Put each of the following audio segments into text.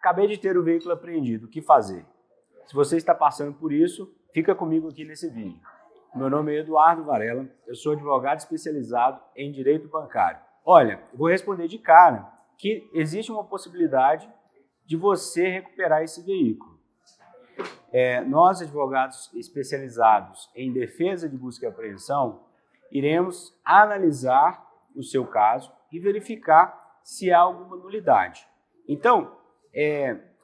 acabei de ter o veículo apreendido, o que fazer? Se você está passando por isso, fica comigo aqui nesse vídeo. Meu nome é Eduardo Varela, eu sou advogado especializado em direito bancário. Olha, eu vou responder de cara que existe uma possibilidade de você recuperar esse veículo. Nós, advogados especializados em defesa de busca e apreensão, iremos analisar o seu caso e verificar se há alguma nulidade. Então,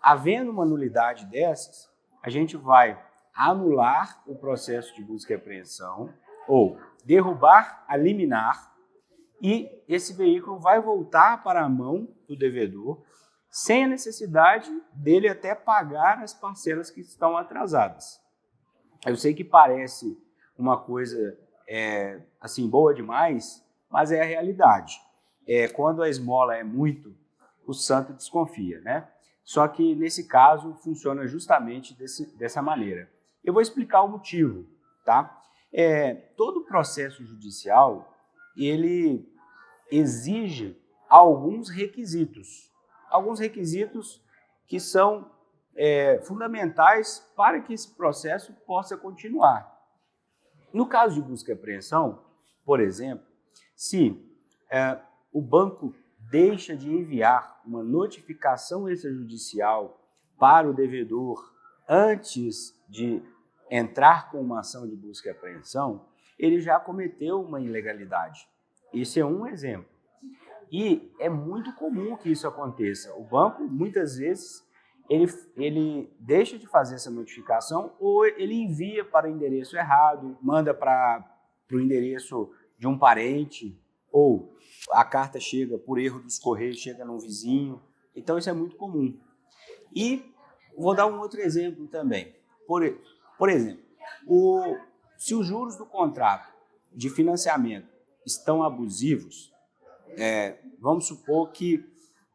havendo uma nulidade dessas, a gente vai anular o processo de busca e apreensão ou derrubar a liminar e esse veículo vai voltar para a mão do devedor sem a necessidade dele até pagar as parcelas que estão atrasadas. Eu sei que parece uma coisa assim boa demais, mas é a realidade. Quando a esmola é muito, o santo desconfia, né? Só que nesse caso funciona justamente dessa maneira. Eu vou explicar o motivo, tá? Todo processo judicial ele exige alguns requisitos que são fundamentais para que esse processo possa continuar. No caso de busca e apreensão, por exemplo, se o banco deixa de enviar uma notificação extrajudicial para o devedor antes de entrar com uma ação de busca e apreensão, ele já cometeu uma ilegalidade. Esse é um exemplo. E é muito comum que isso aconteça. O banco, muitas vezes, ele deixa de fazer essa notificação ou ele envia para o endereço errado, manda para o endereço de um parente, ou a carta chega por erro dos correios, chega num vizinho. Então, isso é muito comum. E vou dar um outro exemplo também. Por exemplo, se os juros do contrato de financiamento estão abusivos, vamos supor que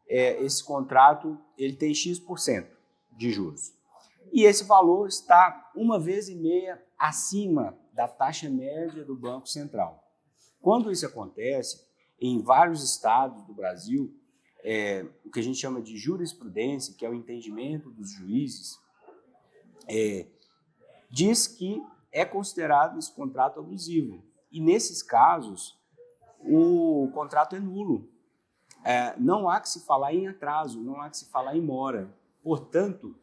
esse contrato ele tem X% de juros. E esse valor está 1,5 vezes acima da taxa média do Banco Central. Quando isso acontece, em vários estados do Brasil, o que a gente chama de jurisprudência, que é o entendimento dos juízes, diz que é considerado esse contrato abusivo. E nesses casos, o contrato é nulo. Não há que se falar em atraso, não há que se falar em mora. Portanto,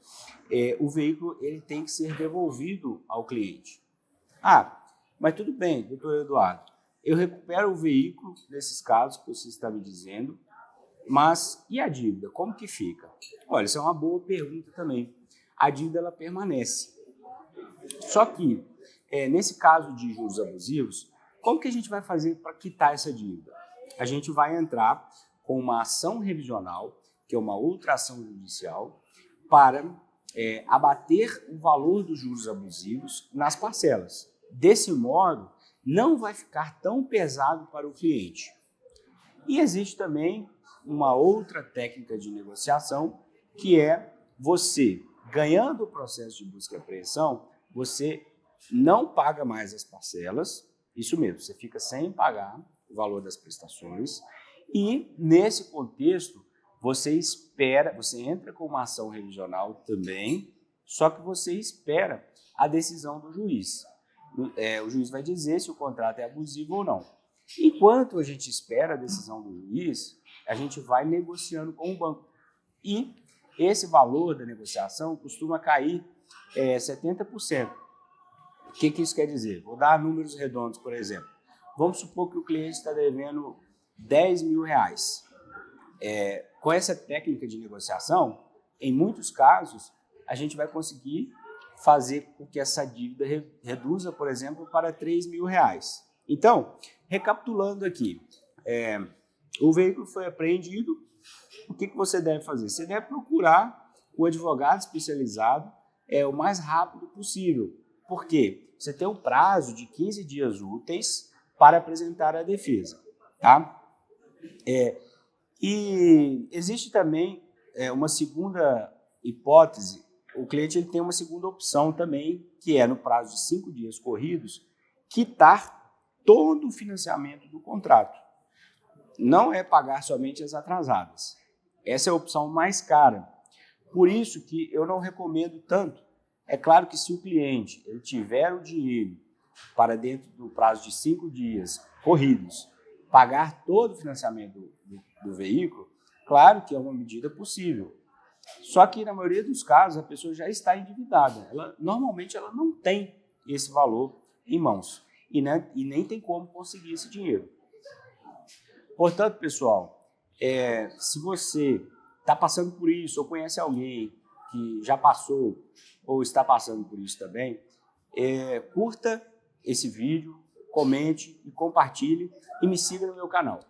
o veículo ele tem que ser devolvido ao cliente. Mas tudo bem, doutor Eduardo, eu recupero o veículo nesses casos que você está me dizendo, mas e a dívida? Como que fica? Olha, isso é uma boa pergunta também. A dívida ela permanece. Só que, nesse caso de juros abusivos, como que a gente vai fazer para quitar essa dívida? A gente vai entrar com uma ação revisional, que é uma outra ação judicial, para abater o valor dos juros abusivos nas parcelas. Desse modo, não vai ficar tão pesado para o cliente. E existe também uma outra técnica de negociação, que é você, ganhando o processo de busca e apreensão, você não paga mais as parcelas, isso mesmo, você fica sem pagar o valor das prestações e, nesse contexto, você entra com uma ação revisional também, só que você espera a decisão do juiz. O juiz vai dizer se o contrato é abusivo ou não. Enquanto a gente espera a decisão do juiz, a gente vai negociando com o banco. E esse valor da negociação costuma cair 70%. O que isso quer dizer? Vou dar números redondos, por exemplo. Vamos supor que o cliente está devendo R$10 mil. Com essa técnica de negociação, em muitos casos, a gente vai conseguir fazer com que essa dívida reduza, por exemplo, para R$3 mil. Então, recapitulando aqui, o veículo foi apreendido, o que você deve fazer? Você deve procurar o advogado especializado o mais rápido possível. Por quê? Você tem um prazo de 15 dias úteis para apresentar a defesa. Tá? E existe também uma segunda hipótese. O cliente ele tem uma segunda opção também, que é, no prazo de 5 dias corridos, quitar todo o financiamento do contrato. Não é pagar somente as atrasadas. Essa é a opção mais cara. Por isso que eu não recomendo tanto. É claro que se o cliente ele tiver o dinheiro para dentro do prazo de 5 dias corridos, pagar todo o financiamento do veículo, claro que é uma medida possível. Só que na maioria dos casos a pessoa já está endividada. Normalmente ela não tem esse valor em mãos e nem tem como conseguir esse dinheiro. Portanto, pessoal, se você está passando por isso ou conhece alguém que já passou ou está passando por isso também, curta esse vídeo, comente e compartilhe e me siga no meu canal.